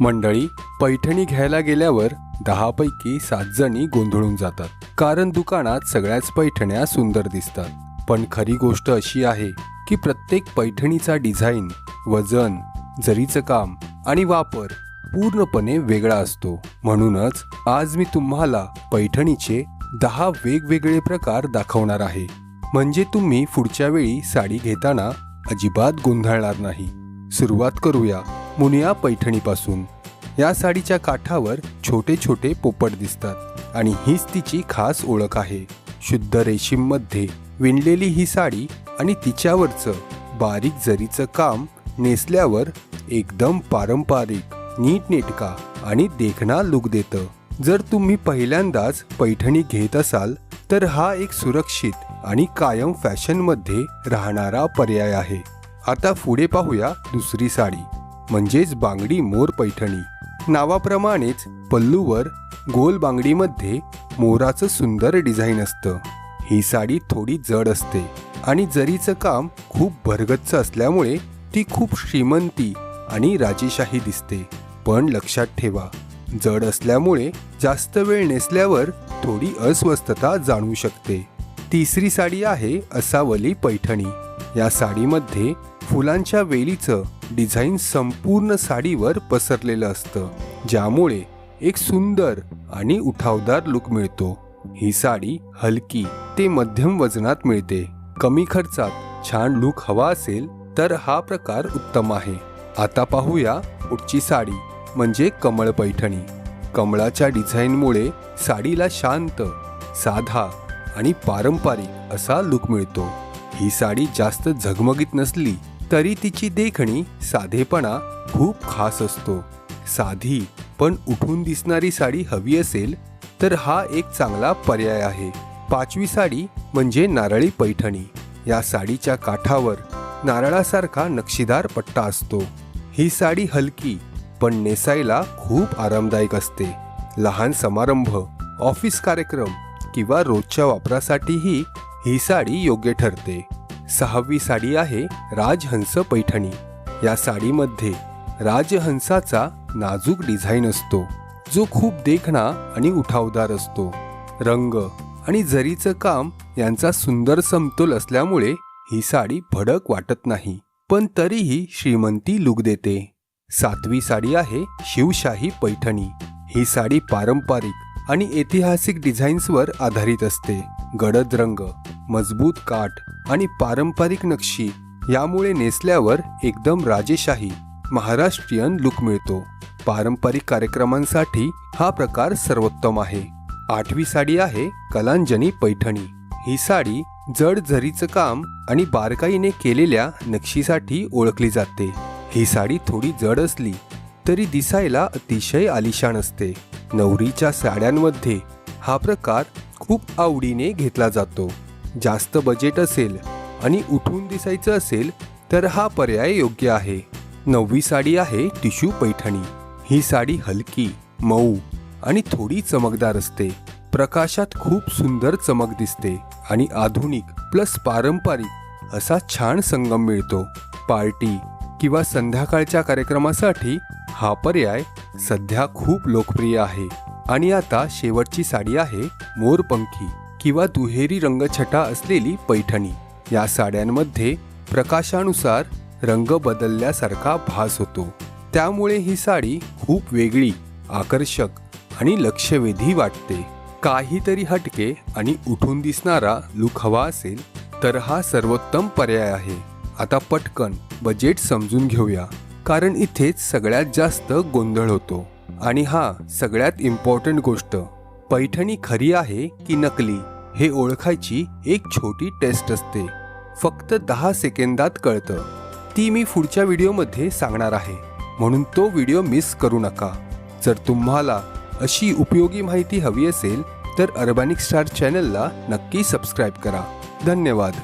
मंडळी, पैठणी घ्यायला गेल्यावर 10 पैकी 7 जणी गोंधळून जातात, कारण दुकानात सगळ्याच पैठण्या सुंदर दिसतात। पण खरी गोष्ट अशी आहे की प्रत्येक पैठणीचा डिझाइन, वजन, जरीचं काम आणि वापर पूर्णपणे वेगळा असतो। म्हणूनच आज मी तुम्हाला पैठणीचे 10 वेगवेगळे प्रकार दाखवणार आहे, म्हणजे तुम्ही पुढच्या वेळी साडी घेताना अजिबात गोंधळणार नाही। सुरुवात करूया मुनिया पैठणीपासून। या साडीच्या काठावर छोटे छोटे पोपट दिसतात आणि हीच तिची खास ओळख आहे। शुद्ध रेशीम मध्ये विणलेली ही साडी आणि तिच्यावरचं बारीक जरीचं काम नेसल्यावर एकदम पारंपरिक, नीटनेटका आणि देखणा लुक देतं। जर तुम्ही पहिल्यांदाच पैठणी घेत असाल तर हा एक सुरक्षित आणि कायम फॅशन मध्ये राहणारा पर्याय आहे। आता पुढे पाहूया दुसरी साडी, म्हणजेच बांगडी मोर पैठणी। नावाप्रमाणेच पल्लूवर गोल बांगडीमध्ये मोराचं सुंदर डिझाईन असतं। ही साडी थोडी जड असते आणि जरीचं काम खूप भरगच्च असल्यामुळे ती खूप श्रीमंती आणि राजेशाही दिसते। पण लक्षात ठेवा, जड असल्यामुळे जास्त वेळ नेसल्यावर थोडी अस्वस्थता जाणवू शकते। तिसरी साडी आहे असावली पैठणी। या साडीमध्ये फुलांच्या वेलीचं डिझाईन संपूर्ण साडीवर पसरलेलं असतं, ज्यामुळे एक सुंदर आणि उठावदार लुक मिळतो। ही साडी हलकी ते मध्यम वजनात मिळते। कमी खर्चात छान लुक हवा असेल तर हा प्रकार उत्तम आहे। आता पाहूया पुढची साडी, म्हणजे कमळ पैठणी। कमळाच्या डिझाईनमुळे साडीला शांत, साधा आणि पारंपरिक असा लुक मिळतो। ही साडी जास्त झगमगीत नसली तरी तिची देखणी साधेपणा खूप खास असतो। साधी पण उठून दिसणारी साडी हवी असेल तर हा एक चांगला पर्याय आहे। पाचवी साडी म्हणजे नारळी पैठणी। या साडीच्या काठावर नारळासारखा नक्षीदार पट्टा असतो। ही साडी हलकी पण नेसायला खूप आरामदायक असते। लहान समारंभ, ऑफिस कार्यक्रम किंवा रोजच्या वापरासाठीही ही साडी योग्य ठरते। सहावी साडी आहे राजहंस पैठणी। या साडीमध्ये राजहंसाचा नाजूक डिझाईन असतो, जो खूप देखणा आणि उठावदार असतो। रंग आणि जरीचं काम यांचा सुंदर समतोल असल्यामुळे ही साडी भडक वाटत नाही, पण तरीही श्रीमंती लुक देते। सातवी साडी आहे शिवशाही पैठणी। ही साडी पारंपरिक आणि ऐतिहासिक डिझाईन्सवर आधारित असते। गडद रंग, मजबूत काठ आणि पारंपरिक नक्षी यामुळे नेसल्यावर एकदम राजेशाही महाराष्ट्रीयन लुक मिळतो। पारंपरिक कार्यक्रमांसाठी हा प्रकार सर्वोत्तम आहे। आठवी साडी आहे कलांजनी पैठणी। ही साडी जड जरीचं काम आणि बारकाईने केलेल्या नक्षीसाठी ओळखली जाते। ही साडी थोडी जड असली तरी दिसायला अतिशय आलिशान असते। नवरीच्या साड्यांमध्ये हा प्रकार खूप आवडीने घेतला जातो। जास्त बजेट असेल आणि उठून दिसायचं असेल तर हा पर्याय योग्य आहे। नववी साडी आहे टिश्यू पैठणी। ही साडी हलकी, मऊ आणि थोडी चमकदार असते। प्रकाशात खूप सुंदर चमक दिसते आणि आधुनिक प्लस पारंपरिक असा छान संगम मिळतो। पार्टी किंवा संध्याकाळच्या कार्यक्रमासाठी हा पर्याय सध्या खूप लोकप्रिय आहे। आणि आता शेवटची साडी आहे मोरपंखी किंवा दुहेरी रंगछटा असलेली पैठणी। या साड्यांमध्ये प्रकाशानुसार रंग बदलल्यासारखा भास होतो, त्यामुळे ही साडी खूप वेगळी, आकर्षक आणि लक्षवेधी वाटते। काहीतरी हटके आणि उठून दिसणारा लुक हवा असेल तर हा सर्वोत्तम पर्याय आहे। आता पटकन बजेट समजून घेऊया, कारण इथेच सगळ्यात जास्त गोंधळ होतो। आणि सगळ्यात इम्पॉर्टंट गोष्ट, पैठणी खरी आहे की नकली हे ओळखायची एक छोटी टेस्ट असते। फक्त 10 सेकंदात कळतं। ती मी पुढच्या व्हिडिओमध्ये सांगणार आहे, म्हणून तो व्हिडिओ मिस करू नका। जर तुम्हाला अशी उपयोगी माहिती हवी असेल तर अर्बॅनिक स्टार चॅनलला नक्की सबस्क्राईब करा। धन्यवाद।